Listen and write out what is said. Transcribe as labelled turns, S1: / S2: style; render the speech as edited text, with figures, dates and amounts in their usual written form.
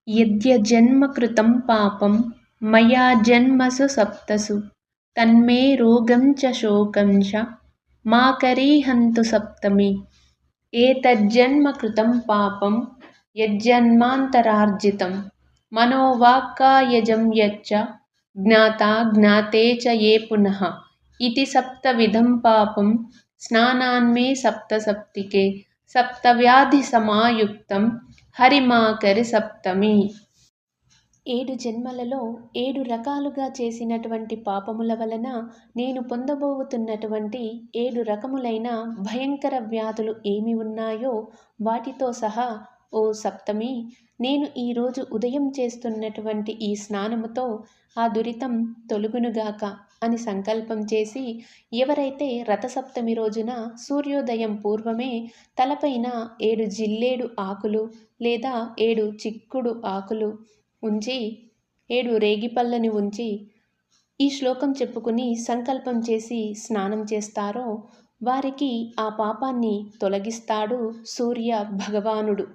S1: యద్యజన్మ కృతం పాపం మయా జన్మసు సప్తసు తన్మే రోగం చ శోకం చ మాకరీహంతు సప్తమి. ఏతజ్జన్మ కృతం పాపం యజ్జన్మాంతరార్జితం మనోవాక్కాయజం యచ్చ జ్ఞాతా జ్ఞాతే చ ఏ పునః ఇతి సప్తవిధం పాపం స్నానాన్మే సప్త సప్తికే సప్తవ్యాధి సమాయుక్తం హరిమాకరి సప్తమి. 7 జన్మలలో 7 రకాలుగా చేసినటువంటి పాపముల వలన నేను పొందబోతున్నటువంటి 7 రకములైన భయంకర వ్యాధులు ఏమి ఉన్నాయో వాటితో సహా ఓ సప్తమి, నేను ఈరోజు ఉదయం చేస్తున్నటువంటి ఈ స్నానముతో ఆ దురితం తొలగునుగాక అని సంకల్పం చేసి, ఎవరైతే రథసప్తమి రోజున సూర్యోదయం పూర్వమే తలపైన 7 జిల్లేడు ఆకులు లేదా 7 చిక్కుడు ఆకులు ఉంచి 7 రేగిపళ్ళని ఉంచి ఈ శ్లోకం చెప్పుకుని సంకల్పం చేసి స్నానం చేస్తారో వారికి ఆ పాపాన్ని తొలగిస్తాడు సూర్య భగవానుడు.